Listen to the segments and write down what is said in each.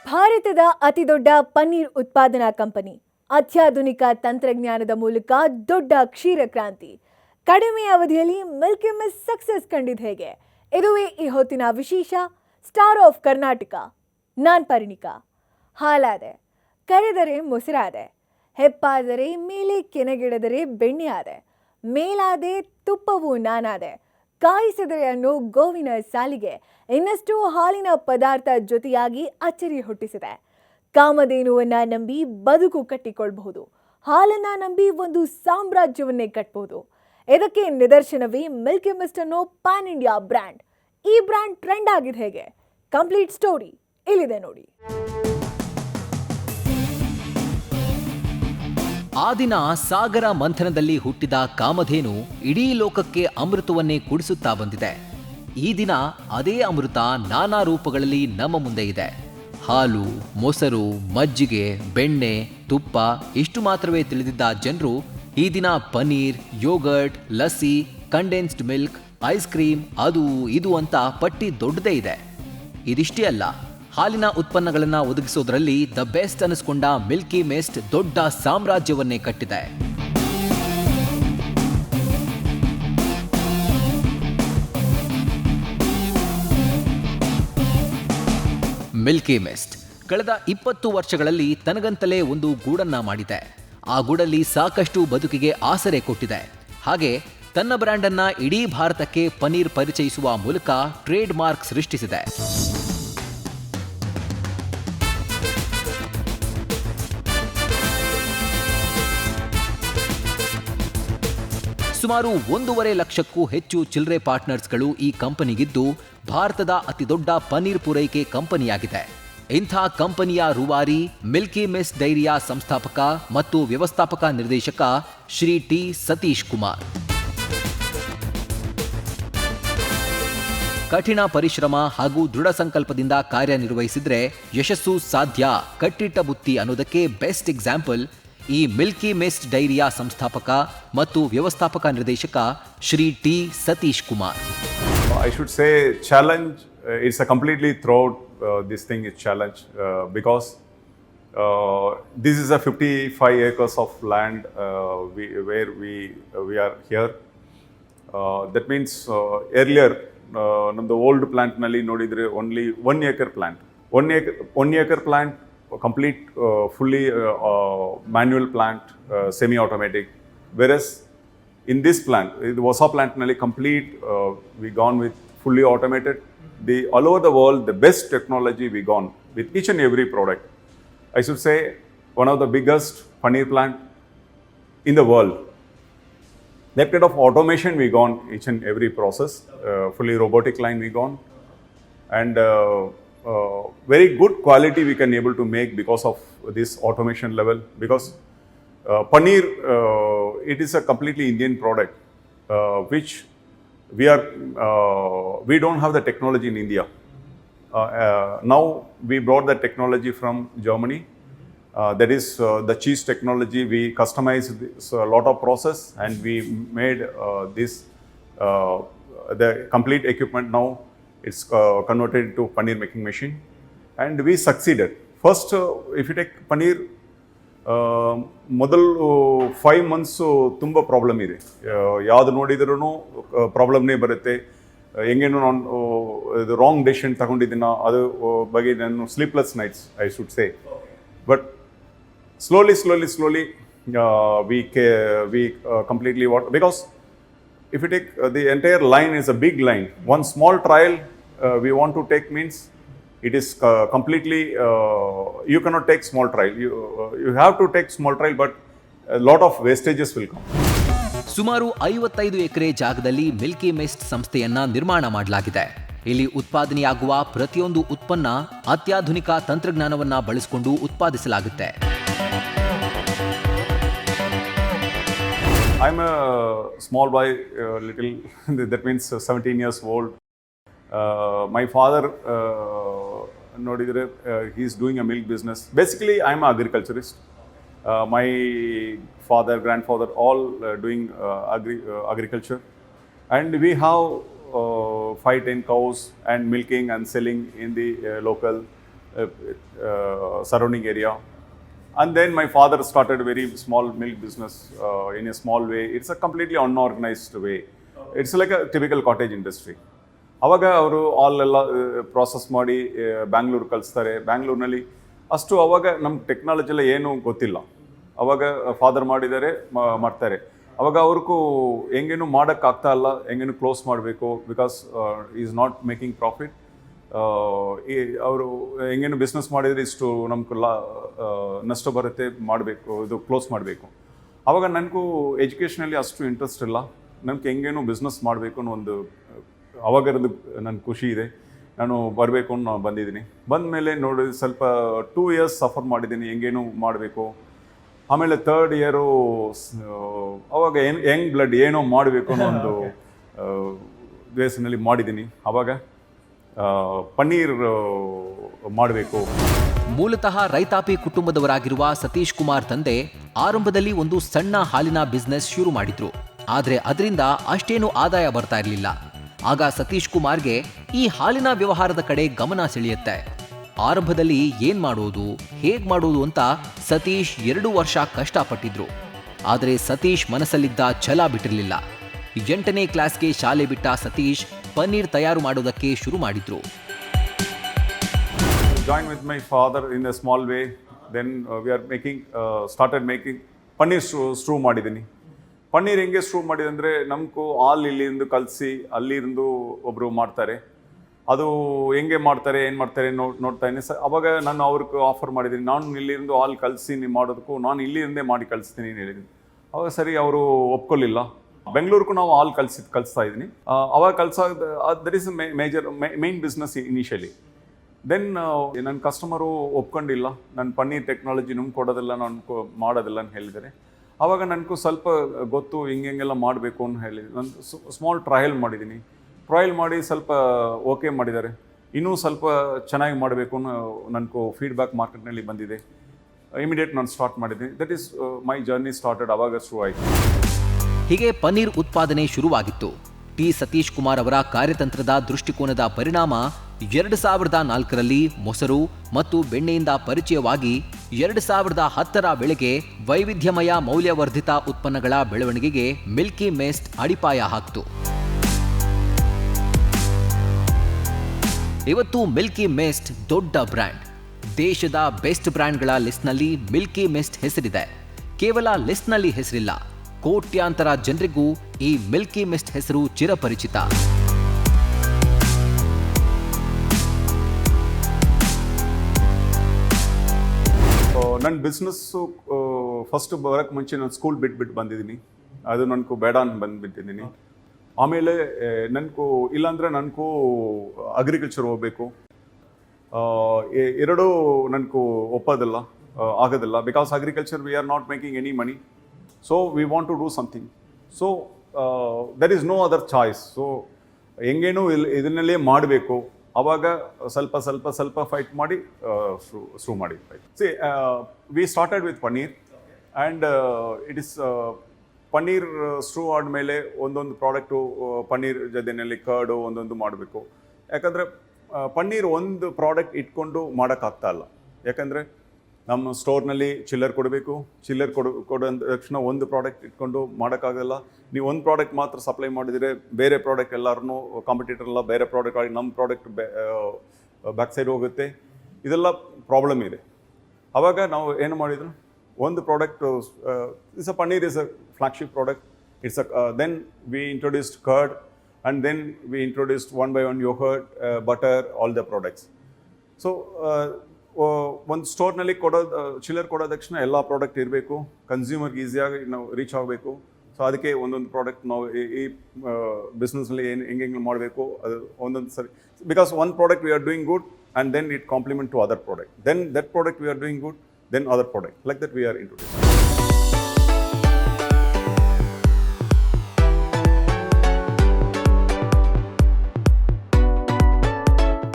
ಭಾರತದ ಅತಿದೊಡ್ಡ ಪನ್ನೀರ್ ಉತ್ಪಾದನಾ ಕಂಪನಿ ಅತ್ಯಾಧುನಿಕ ತಂತ್ರಜ್ಞಾನದ ಮೂಲಕ ದೊಡ್ಡ ಕ್ಷೀರ ಕ್ರಾಂತಿ. ಕಡಿಮೆ ಅವಧಿಯಲ್ಲಿ ಮಿಲ್ಕಿ ಮಿಸ್ಟ್ ಸಕ್ಸಸ್ ಕಂಡಿದ್ದು ಹೇಗೆ? ಇದುವೇ ಈ ಹೊತ್ತಿನ ವಿಶೇಷ. Star of Karnataka. ನಾನ್ ಪರಿಣಿಕಾ. ಹಾಲಾದೆ, ಕರೆದರೆ ಮೊಸರಾದೆ, ಹೆಪ್ಪಾದರೆ ಮೇಲೆ ಕೆನೆಗಿಡದರೆ ಬೆಣ್ಣೆ ಆದೆ, ಮೇಲಾದೆ ತುಪ್ಪವು ನಾನಾದೆ, ಕಾಯಿಸಿದರೆ ಅನ್ನೋ ಗೋವಿನ ಸಾಲಿಗೆ ಇನ್ನಷ್ಟು ಹಾಲಿನ ಪದಾರ್ಥ ಜೊತೆಯಾಗಿ ಅಚ್ಚರಿ ಹುಟ್ಟಿಸಿದೆ. ಕಾಮಧೇನುವನ್ನ ನಂಬಿ ಬದುಕು ಕಟ್ಟಿಕೊಳ್ಳಬಹುದು, ಹಾಲನ್ನ ನಂಬಿ ಒಂದು ಸಾಮ್ರಾಜ್ಯವನ್ನೇ ಕಟ್ಟಬಹುದು. ಇದಕ್ಕೆ ನಿದರ್ಶನವೇ ಮಿಲ್ಕಿ ಮಿಸ್ಟ್ ಅನ್ನೋ ಪ್ಯಾನ್ ಇಂಡಿಯಾ ಬ್ರ್ಯಾಂಡ್. ಈ ಬ್ರ್ಯಾಂಡ್ ಟ್ರೆಂಡ್ ಆಗಿದೆ ಹೇಗೆ? ಕಂಪ್ಲೀಟ್ ಸ್ಟೋರಿ ಇಲ್ಲಿದೆ ನೋಡಿ. ಆ ದಿನ ಸಾಗರ ಮಂಥನದಲ್ಲಿ ಹುಟ್ಟಿದ ಕಾಮಧೇನು ಇಡೀ ಲೋಕಕ್ಕೆ ಅಮೃತವನ್ನೇ ಕುಡಿಸುತ್ತಾ ಬಂದಿದೆ. ಈ ದಿನ ಅದೇ ಅಮೃತ ನಾನಾ ರೂಪಗಳಲ್ಲಿ ನಮ್ಮ ಮುಂದೆ ಇದೆ. ಹಾಲು, ಮೊಸರು, ಮಜ್ಜಿಗೆ, ಬೆಣ್ಣೆ, ತುಪ್ಪ ಇಷ್ಟು ಮಾತ್ರವೇ ತಿಳಿದಿದ್ದ ಜನರು ಈ ದಿನ paneer, yoghurt, lassi, condensed milk, ice cream, ಅದು ಇದು ಅಂತ ಪಟ್ಟಿ ದೊಡ್ಡದೇ ಇದೆ. ಇದಿಷ್ಟೇ ಅಲ್ಲ, ಹಾಲಿನ ಉತ್ಪನ್ನಗಳನ್ನು ಒದಗಿಸೋದ್ರಲ್ಲಿ ದ ಬೆಸ್ಟ್ ಅನಿಸ್ಕೊಂಡ ಮಿಲ್ಕಿ ಮಿಸ್ಟ್ ದೊಡ್ಡ ಸಾಮ್ರಾಜ್ಯವನ್ನೇ ಕಟ್ಟಿದೆ. ಮಿಲ್ಕಿ ಮಿಸ್ಟ್ ಕಳೆದ 20 ವರ್ಷಗಳಲ್ಲಿ ತನಗಂತಲೇ ಒಂದು ಗೂಡನ್ನ ಮಾಡಿದೆ. ಆ ಗೂಡಲ್ಲಿ ಸಾಕಷ್ಟು ಬದುಕಿಗೆ ಆಸರೆ ಕೊಟ್ಟಿದೆ. ಹಾಗೆ ತನ್ನ ಬ್ರ್ಯಾಂಡ್ ಅನ್ನ ಇಡೀ ಭಾರತಕ್ಕೆ ಪನ್ನೀರ್ ಪರಿಚಯಿಸುವ ಮೂಲಕ ಟ್ರೇಡ್ ಮಾರ್ಕ್ ಸೃಷ್ಟಿಸಿದೆ. ಸುಮಾರು 1.5 ಲಕ್ಷಕ್ಕೂ ಹೆಚ್ಚು ಚಿಲ್ಲರೆ ಪಾರ್ಟ್ನರ್ಸ್ಗಳು ಈ ಕಂಪನಿಗಿದ್ದು ಭಾರತದ ಅತಿದೊಡ್ಡ ಪನ್ನೀರ್ ಪೂರೈಕೆ ಕಂಪನಿಯಾಗಿದೆ. ಇಂಥ ಕಂಪನಿಯ ರೂವಾರಿ ಮಿಲ್ಕಿ ಮಿಸ್ಟ್ ಡೈರಿಯ ಸಂಸ್ಥಾಪಕ ಮತ್ತು ವ್ಯವಸ್ಥಾಪಕ ನಿರ್ದೇಶಕ ಶ್ರೀ ಟಿ ಸತೀಶ್ ಕುಮಾರ್. ಕಠಿಣ ಪರಿಶ್ರಮ ಹಾಗೂ ದೃಢ ಸಂಕಲ್ಪದಿಂದ ಕಾರ್ಯನಿರ್ವಹಿಸಿದ್ರೆ ಯಶಸ್ಸು ಸಾಧ್ಯ, ಕಟ್ಟಿಟ್ಟ ಬುತ್ತಿ ಅನ್ನೋದಕ್ಕೆ ಬೆಸ್ಟ್ ಎಕ್ಸಾಂಪಲ್ ಈ ಮಿಲ್ಕಿ ಮಿಸ್ಟ್ ಡೈರಿಯ ಸಂಸ್ಥಾಪಕ ಮತ್ತು ವ್ಯವಸ್ಥಾಪಕ ನಿರ್ದೇಶಕ Shri T Satish Kumar. I should say challenge, it's a completely throughout this thing is challenge because this is a 55 acres of land where we are here. That means earlier the old plant nalli nodidre only 1 acre plant. 1 acre plant complete fully manual plant, semi-automatic. Whereas in this plant, the Vasa plant nalli complete we gone with fully automated. All over the world, the best technology we gone with each and every product. I should say one of the biggest paneer plant in the world. That kind of automation we gone each and every process, fully robotic line we gone, and very good quality we can able to make because of this automation level. Because paneer, it is a completely Indian product, which we don't have the technology in India. Now we brought the technology from Germany. That is the cheese technology. We customized this, a lot of process, and we made this the complete equipment now. It's converted into paneer making machine, and we succeeded. First, if you take paneer, ಮೊದಲು 5 months ತುಂಬ problem ಇದೆ. ಯಾವುದು ನೋಡಿದ್ರೂ ಪ್ರಾಬ್ಲಮ್ನೇ ಬರುತ್ತೆ. ಹೆಂಗೇನು ನಾನು ಇದು wrong decision ತಗೊಂಡಿದ್ದೀನ ಅದು ಬಗ್ಗೆ ನಾನು sleepless nights I should say. But slowly we completely what, because if you take the entire line is a big line. One small trial we want to take means it is completely you cannot take small trial. You have to take small trial, but a lot of wastages will come. ಸುಮಾರು 55 ಎಕರೆ ಜಾಗದಲ್ಲಿ Milky mist ಸಂಸ್ಥೆಯನ್ನ ನಿರ್ಮಾಣ ಮಾಡಲಾಗಿದೆ. ಇಲ್ಲಿ ಉತ್ಪಾದನೆಯಾಗುವ ಪ್ರತಿಯೊಂದು ಉತ್ಪನ್ನ ಅತ್ಯಾಧುನಿಕ ತಂತ್ರಜ್ಞಾನವನ್ನ ಬಳಸಿಕೊಂಡು ಉತ್ಪಾದಿಸಲಾಗುತ್ತೆ. I'm a small boy, little that means 17 years old. My father nodidre he is doing a milk business. Basically I'm an agriculturist. My father, grandfather all doing agriculture, and we have 5-10 cows and milking and selling in the local surrounding area. And then my father started a very small milk business in a small way. It's a completely unorganized way. It's like a typical cottage industry. ಅವಾಗ ಅವರು ಎಲ್ಲ process ಮಾಡಿ ಬ್ಯಾಂಗ್ಳೂರು ಕಳಿಸ್ತಾರೆ. ಬ್ಯಾಂಗ್ಳೂರಿನಲ್ಲಿ ಅಷ್ಟು ಅವಾಗ ನಮ್ಮ technology ಎಲ್ಲ ಏನೂ ಗೊತ್ತಿಲ್ಲ. ಅವಾಗ ಫಾದರ್ ಮಾಡಿದ್ದಾರೆ, ಮಾಡ್ತಾರೆ. ಅವಾಗ ಅವ್ರಿಗೂ ಹೆಂಗೇನು ಮಾಡೋಕ್ಕಾಗ್ತಾ ಇಲ್ಲ, ಹೆಂಗೇನು ಕ್ಲೋಸ್ ಮಾಡಬೇಕು, because is not making profit. ಅವರು ಹೆಂಗೇನು ಬಿಸ್ನೆಸ್ ಮಾಡಿದರೆ ಇಷ್ಟು ನಮ್ಗೆ ನಷ್ಟ ಬರುತ್ತೆ, ಮಾಡಬೇಕು, ಇದು ಕ್ಲೋಸ್ ಮಾಡಬೇಕು. ಅವಾಗ ನನಗೂ ಎಜುಕೇಷನಲ್ಲಿ ಅಷ್ಟು ಇಂಟ್ರೆಸ್ಟ್ ಇಲ್ಲ. ನನಗೆ ಹೆಂಗೇನು ಬಿಸ್ನೆಸ್ ಮಾಡಬೇಕು ಅನ್ನೋ ಒಂದು ಅವಾಗರದ್ದು ನನ್ನ ಖುಷಿ ಇದೆ. ನಾನು ಬರಬೇಕು ಅನ್ನೋ ಬಂದಿದ್ದೀನಿ. ಬಂದ ಮೇಲೆ ನೋಡಿ ಸ್ವಲ್ಪ 2 years ಸಫರ್ ಮಾಡಿದ್ದೀನಿ, ಹೆಂಗೇನು ಮಾಡಬೇಕು. ಆಮೇಲೆ 3rd year ಅವಾಗ ಯಂಗ್ ಬ್ಲಡ್ ಏನೋ ಮಾಡಬೇಕು ಅನ್ನೋ ಒಂದು ದೇಶದಲ್ಲಿ ಮಾಡಿದ್ದೀನಿ. ಆವಾಗ ಪನ್ನೀರ್ ಮಾಡಬೇಕು. ಮೂಲತಃ ರೈತಾಪಿ ಕುಟುಂಬದವರಾಗಿರುವ ಸತೀಶ್ ಕುಮಾರ್ ತಂದೆ ಆರಂಭದಲ್ಲಿ ಒಂದು ಸಣ್ಣ ಹಾಲಿನ ಬಿಸ್ನೆಸ್ ಶುರು ಮಾಡಿದ್ರು. ಆದರೆ ಅದರಿಂದ ಅಷ್ಟೇನು ಆದಾಯ ಬರ್ತಾ ಇರಲಿಲ್ಲ. ಆಗ ಸತೀಶ್ ಕುಮಾರ್ಗೆ ಈ ಹಾಲಿನ ವ್ಯವಹಾರದ ಕಡೆ ಗಮನ ಸೆಳೆಯುತ್ತೆ. ಆರಂಭದಲ್ಲಿ ಏನ್ ಮಾಡೋದು, ಹೇಗ್ ಮಾಡೋದು ಅಂತ ಸತೀಶ್ 2 ವರ್ಷ ಕಷ್ಟಪಟ್ಟಿದ್ರು. ಆದರೆ ಸತೀಶ್ ಮನಸ್ಸಲ್ಲಿದ್ದ ಛಲ ಬಿಟ್ಟಿರಲಿಲ್ಲ. 8ನೇ ಕ್ಲಾಸ್ಗೆ ಶಾಲೆ ಬಿಟ್ಟ ಸತೀಶ್ ಪನ್ನೀರ್ ತಯಾರು ಮಾಡೋದಕ್ಕೆ ಶುರು ಮಾಡಿದ್ರು. Join with my father in a small way. Then we are started making paneer ಸ್ಟ್ರೂ ಮಾಡಿದ್ದೀನಿ. ಪನ್ನೀರ್ ಹೆಂಗೆ ಸ್ಟ್ರೂ ಮಾಡಿದೆ ಅಂದರೆ, ನಮಗೂ ಹಾಲು ಇಲ್ಲಿಂದ ಕಲಸಿ ಅಲ್ಲಿಂದು ಒಬ್ಬರು ಮಾಡ್ತಾರೆ. ಅದು ಹೆಂಗೆ ಮಾಡ್ತಾರೆ, ಏನು ಮಾಡ್ತಾರೆ ನೋಡ್ತಾ ಇದ್ದೀನಿ. ಅವಾಗ ನಾನು ಅವ್ರಿಗೆ ಆಫರ್ ಮಾಡಿದ್ದೀನಿ, ನಾನು ಇಲ್ಲಿಂದ ಹಾಲು ಕಲಸಿ ನೀವು ಮಾಡೋದಕ್ಕೂ ನಾನು ಇಲ್ಲಿಂದೇ ಮಾಡಿ ಕಳಿಸ್ತೀನಿ ಹೇಳಿದ್ದೀನಿ. ಅವಾಗ ಸರಿ, ಅವರು ಒಪ್ಕೊಳ್ಳಿಲ್ಲ. ಬೆಂಗಳೂರಿಗೂ ನಾವು ಹಾಲು ಕಲಿಸ್ತಾ ಇದ್ದೀನಿ. ಅವಾಗ that is main business initially. Then ನನ್ನ ಕಸ್ಟಮರು ಒಪ್ಕೊಂಡಿಲ್ಲ, ನನ್ನ ಪನ್ನೀರ್ ಟೆಕ್ನಾಲಜಿ ನಿಮ್ಗೆ ಕೊಡೋದಿಲ್ಲ, ನಾನು ಮಾಡೋದಿಲ್ಲ ಅಂತ ಹೇಳಿದ್ದಾರೆ. ಆವಾಗ ನನಗೂ ಸ್ವಲ್ಪ ಗೊತ್ತು ಹಿಂಗೆಲ್ಲ ಮಾಡಬೇಕು ಅಂತ ಹೇಳಿ ನಾನು ಸ್ಮಾಲ್ ಟ್ರಯಲ್ ಮಾಡಿದ್ದೀನಿ. ಟ್ರಯಲ್ ಮಾಡಿ ಸ್ವಲ್ಪ ಓಕೆ ಮಾಡಿದ್ದಾರೆ. ಇನ್ನೂ ಸ್ವಲ್ಪ ಚೆನ್ನಾಗಿ ಮಾಡಬೇಕು ಅನ್ನೋ ನನಗೂ ಫೀಡ್ಬ್ಯಾಕ್ ಮಾರ್ಕೆಟ್ನಲ್ಲಿ ಬಂದಿದೆ. ಇಮಿಡಿಯೇಟ್ ನಾನು ಸ್ಟಾರ್ಟ್ ಮಾಡಿದ್ದೀನಿ. That is my journey started. ಆವಾಗ ಶುರು ಆಯಿತು. ಹೀಗೆ ಪನ್ನೀರ್ ಉತ್ಪಾದನೆ ಶುರುವಾಗಿತ್ತು. ಟಿ ಸತೀಶ್ ಕುಮಾರ್ ಅವರ ಕಾರ್ಯತಂತ್ರದ ದೃಷ್ಟಿಕೋನದ ಪರಿಣಾಮ 2004ರಲ್ಲಿ ಮೊಸರು ಮತ್ತು ಬೆಣ್ಣೆಯಿಂದ ಪರಿಚಯವಾಗಿ 2010ರ ವೇಳೆಗೆ ವೈವಿಧ್ಯಮಯ ಮೌಲ್ಯವರ್ಧಿತ ಉತ್ಪನ್ನಗಳ ಬೆಳವಣಿಗೆಗೆ ಮಿಲ್ಕಿ ಮಿಸ್ಟ್ ಅಡಿಪಾಯ ಹಾಕಿತು. ಇವತ್ತು ಮಿಲ್ಕಿ ಮಿಸ್ಟ್ ದೊಡ್ಡ ಬ್ರ್ಯಾಂಡ್. ದೇಶದ ಬೆಸ್ಟ್ ಬ್ರ್ಯಾಂಡ್ಗಳ ಲಿಸ್ಟ್ನಲ್ಲಿ ಮಿಲ್ಕಿ ಮಿಸ್ಟ್ ಹೆಸರಿದೆ. ಕೇವಲ ಲಿಸ್ಟ್ನಲ್ಲಿ ಹೆಸರಿಲ್ಲ, ಕೋಟ್ಯಾಂತರ ಜನರಿಗೂ ಈ ಮಿಲ್ಕಿ ಮಿಸ್ಟ್ ಹೆಸರು ಚಿರಪರಿಚಿತ. ನನ್ನ ಬಿಸ್ನೆಸ್ಸು ಫಸ್ಟ್ ಬರೋಕ್ಕೆ ಮುಂಚೆ ನಾನು ಸ್ಕೂಲ್ ಬಿಟ್ಟು ಬಂದಿದ್ದೀನಿ. ಅದು ನನಗೂ ಬೇಡ ಅಂತ ಬಂದುಬಿಟ್ಟಿದ್ದೀನಿ. ಆಮೇಲೆ ನನಗೂ ಇಲ್ಲಾಂದರೆ ನನಗೂ ಅಗ್ರಿಕಲ್ಚರ್ ಹೋಗಬೇಕು. ಎರಡೂ ನನಗೂ ಒಪ್ಪೋದಿಲ್ಲ, ಆಗೋದಿಲ್ಲ. Because agriculture we are not making any money. So we want to do something. So there is no other choice. So ಹೆಂಗೇನು ಇದನ್ನಲ್ಲೇ ಮಾಡಬೇಕು. ಆವಾಗ ಸ್ವಲ್ಪ ಫೈಟ್ ಮಾಡಿ ಶುರು ಮಾಡಿ. See we started with paneer and it is paneer ಸ್ಟ್ರೂ ಆದಮೇಲೆ ಒಂದೊಂದು ಪ್ರಾಡಕ್ಟು ಪನ್ನೀರ್ ಜೊತೆಯಲ್ಲಿ ಕರ್ಡು ಒಂದೊಂದು ಮಾಡಬೇಕು. ಯಾಕಂದರೆ ಪನ್ನೀರ್ ಒಂದು ಪ್ರಾಡಕ್ಟ್ ಇಟ್ಕೊಂಡು ಮಾಡೋಕ್ಕಾಗ್ತಾ ಇಲ್ಲ. ಯಾಕಂದರೆ ನಮ್ಮ ಸ್ಟೋರ್ನಲ್ಲಿ ಚಿಲ್ಲರ್ ಕೊಡಬೇಕು. ಚಿಲ್ಲರ್ ಕೊಡೋ ತಕ್ಷಣ ಒಂದು ಪ್ರಾಡಕ್ಟ್ ಇಟ್ಕೊಂಡು ಮಾಡೋಕ್ಕಾಗಲ್ಲ. ನೀವು ಒಂದು ಪ್ರಾಡಕ್ಟ್ ಮಾತ್ರ ಸಪ್ಲೈ ಮಾಡಿದರೆ ಬೇರೆ ಪ್ರಾಡಕ್ಟ್ ಎಲ್ಲರೂ ಕಾಂಪಿಟೇಟರ್ ಎಲ್ಲ ಬೇರೆ ಪ್ರಾಡಕ್ಟ್ ಆಗಿ ನಮ್ಮ ಪ್ರಾಡಕ್ಟ್ ಬ್ಯಾಕ್ ಸೈಡ್ ಹೋಗುತ್ತೆ. ಇದೆಲ್ಲ ಪ್ರಾಬ್ಲಮ್ ಇದೆ. ಆವಾಗ ನಾವು ಏನು ಮಾಡಿದ್ರು, ಒಂದು product is a paneer is a flagship product. Its then we introduced curd and then we introduced 1 by 1 yogurt, butter, all the products. So ಒಂದು ಸ್ಟೋರ್ನಲ್ಲಿ ಚಿಲ್ಲರ್ ಕೊಡೋ ತಕ್ಷಣ ಎಲ್ಲ ಪ್ರಾಡಕ್ಟ್ ಇರಬೇಕು, ಕನ್ಸ್ಯೂಮರ್ಗೆ ಈಸಿಯಾಗಿ ನಾವು ರೀಚ್ ಆಗಬೇಕು. ಸೊ ಅದಕ್ಕೆ ಒಂದೊಂದು ಪ್ರಾಡಕ್ಟ್ ನಾವು ಈ ಬಿಸ್ನೆಸ್ನಲ್ಲಿ ಹೆಂಗೆ ಮಾಡಬೇಕು ಅದು ಒಂದೊಂದು ಸರಿ. Because one product we are doing good and then it complement to other product. Then that product we are doing good, then other product, like that we are introducing.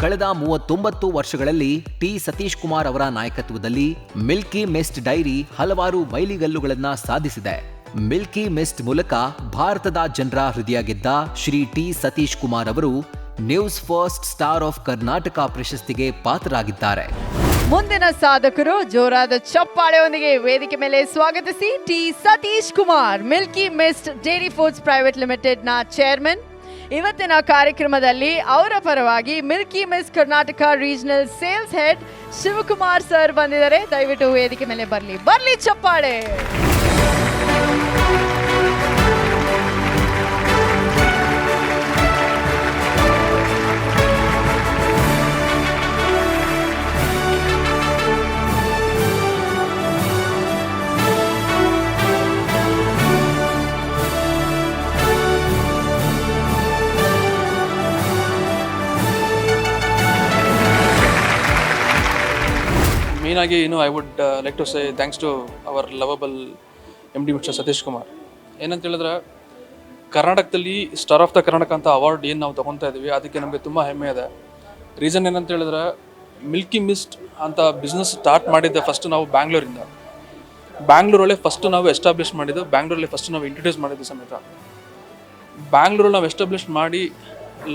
ಕಳೆದ 39 ವರ್ಷಗಳಲ್ಲಿ ಟಿ ಸತೀಶ್ ಕುಮಾರ್ ಅವರ ನಾಯಕತ್ವದಲ್ಲಿ ಮಿಲ್ಕಿ ಮಿಸ್ಟ್ ಡೈರಿ ಹಲವಾರು ಮೈಲಿಗಲ್ಲುಗಳನ್ನ ಸಾಧಿಸಿದೆ. Milky mist ಮೂಲಕ ಭಾರತದ ಜನರ ಹೃದಯ ಗೆದ್ದ ಶ್ರೀ ಟಿ ಸತೀಶ್ ಕುಮಾರ್ ಅವರು news first star of Karnataka ಪ್ರಶಸ್ತಿಗೆ ಪಾತ್ರರಾಗಿದ್ದಾರೆ. ಮುಂದಿನ ಸಾಧಕರು ಜೋರಾದ ಚಪ್ಪಾಳೆಯೊಂದಿಗೆ ವೇದಿಕೆ ಮೇಲೆ ಸ್ವಾಗತಿಸಿ T Satish Kumar, Milky Mist dairy foods private limited ನ ಚೇರ್ಮನ್. ಇವತ್ತಿನ ಕಾರ್ಯಕ್ರಮದಲ್ಲಿ ಅವರ ಪರವಾಗಿ Milky Mist Karnataka regional sales head Shivakumar sir ಬಂದಿದ್ದಾರೆ. ದಯವಿಟ್ಟು ವೇದಿಕೆ ಮೇಲೆ ಬರ್ಲಿ ಚಪ್ಪಾಳೆ. ಮೇಯ್ನಾಗಿ I would like to say thanks to our lovable M D mister Satish Kumar. ಏನಂತ ಹೇಳಿದ್ರೆ, ಕರ್ನಾಟಕದಲ್ಲಿ ಸ್ಟಾರ್ ಆಫ್ ದ ಕರ್ನಾಟಕ ಅಂತ ಅವಾರ್ಡ್ ಏನು ನಾವು ತೊಗೊತಾ ಇದ್ದೀವಿ, ಅದಕ್ಕೆ ನಮಗೆ ತುಂಬ ಹೆಮ್ಮೆ ಇದೆ. ರೀಸನ್ ಏನಂತ ಹೇಳಿದ್ರೆ, ಮಿಲ್ಕಿ ಮಿಸ್ಟ್ ಅಂತ ಬಿಸ್ನೆಸ್ ಸ್ಟಾರ್ಟ್ ಮಾಡಿದ್ದೆ ಫಸ್ಟ್ ನಾವು ಬ್ಯಾಂಗ್ಳೂರಲ್ಲೇ ಫಸ್ಟ್ ನಾವು ಎಸ್ಟಾಬ್ಲಿಷ್ ಮಾಡಿದ್ದು, ಬ್ಯಾಂಗ್ಳೂರಲ್ಲೇ ಫಸ್ಟ್ ನಾವು ಇಂಟ್ರೊಡ್ಯೂಸ್ ಮಾಡಿದ್ದು ಸಮೇತ. ಬ್ಯಾಂಗ್ಳೂರಲ್ಲಿ ನಾವು ಎಸ್ಟಾಬ್ಲಿಷ್ ಮಾಡಿ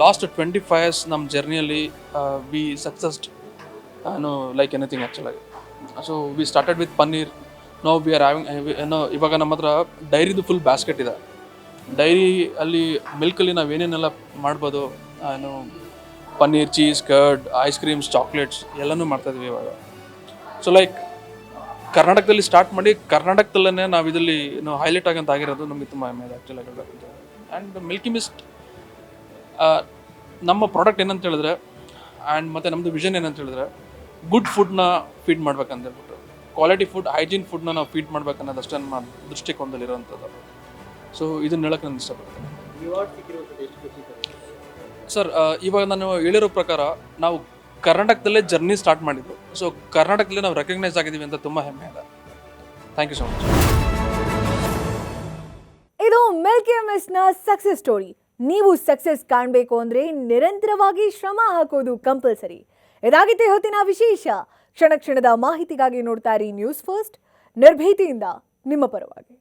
ಲಾಸ್ಟ್ 25 years ನಮ್ಮ ಜರ್ನಿಯಲ್ಲಿ ವಿ ಸಕ್ಸಸ್ಡ್ ಲೈಕ್ ಎನಿಥಿಂಗ್ ಆ್ಯಕ್ಚುಲಾಗಿ. So we started with paneer. ನಾವು ವಿ ಆರ್ ಹ್ಯಾವಿಂಗ್ ಇವಾಗ ನಮ್ಮ ಹತ್ರ ಡೈರಿದು ಫುಲ್ ಬ್ಯಾಸ್ಕೆಟ್ ಇದೆ. ಡೈರಿ ಅಲ್ಲಿ ಮಿಲ್ಕಲ್ಲಿ ನಾವು ಏನೇನೆಲ್ಲ ಮಾಡ್ಬೋದು, paneer, cheese, curd, ice creams, chocolates ಎಲ್ಲನೂ ಮಾಡ್ತಾಯಿದ್ವಿ ಇವಾಗ. ಸೊ ಲೈಕ್ ಕರ್ನಾಟಕದಲ್ಲಿ ಸ್ಟಾರ್ಟ್ ಮಾಡಿ ಕರ್ನಾಟಕದಲ್ಲೇ ನಾವು ಇದರಲ್ಲಿ ಹೈಲೈಟ್ ಆಗಂತ ಆಗಿರೋದು ನಮಗೆ ತುಂಬ ಹೆಮ್ಮೆ ಇದೆ ಆ್ಯಕ್ಚುಲಾಗಿ ಹೇಳಬೇಕಂತ. ಆ್ಯಂಡ್ ಮಿಲ್ಕಿ ಮಿಸ್ಟ್ ನಮ್ಮ ಪ್ರಾಡಕ್ಟ್ ಏನಂತ ಹೇಳಿದ್ರೆ, ಆ್ಯಂಡ್ ಮತ್ತು ನಮ್ಮದು ವಿಷನ್ ಏನಂತ ಹೇಳಿದ್ರೆ, ಗುಡ್ ಫುಡ್ನ ಫೀಡ್ ಮಾಡ್ಬೇಕಂತ ಹೇಳ್ಬಿಟ್ಟು, ಕ್ವಾಲಿಟಿ ಫುಡ್, ಹೈಜೀನ್ ಫುಡ್ನ ನಾವು ಫೀಡ್ ಮಾಡ್ಬೇಕನ್ನೋದಷ್ಟೇ ನಮ್ಮ ದೃಷ್ಟಿಕೋನದಲ್ಲಿರೋವಂಥದ್ದು. ಸೊ ಇದನ್ನ ಹೇಳೋಕ್ಕೆ ನಾನು ಇಷ್ಟಪಡ್ತೇನೆ. ಸರ್, ಇವಾಗ ನಾನು ಹೇಳಿರೋ ಪ್ರಕಾರ ನಾವು ಕರ್ನಾಟಕದಲ್ಲೇ ಜರ್ನಿ ಸ್ಟಾರ್ಟ್ ಮಾಡಿದ್ದು. ಸೊ ಕರ್ನಾಟಕದಲ್ಲೇ ನಾವು ರೆಕಗ್ನೈಸ್ ಆಗಿದ್ದೀವಿ ಅಂತ ತುಂಬ ಹೆಮ್ಮೆ ಇದೆ. Thank you so much. ಇದು ಮಿಲ್ಕಿ ಮಿಸ್ಟ್ನ ಸಕ್ಸಸ್ ಸ್ಟೋರಿ. ನೀವು ಸಕ್ಸಸ್ ಕಾಣಬೇಕು ಅಂದ್ರೆ ನಿರಂತರವಾಗಿ ಶ್ರಮ ಹಾಕೋದು ಕಂಪಲ್ಸರಿ. ಇದಾಗಿತ್ತೆ ಹೊತ್ತಿನ ವಿಶೇಷ. ಕ್ಷಣ ಕ್ಷಣದ ಮಾಹಿತಿಗಾಗಿ ನೋಡ್ತಾ ಇರಿ ನ್ಯೂಸ್ ಫಸ್ಟ್, ನಿರ್ಭೀತಿಯಿಂದ ನಿಮ್ಮ ಪರವಾಗಿ.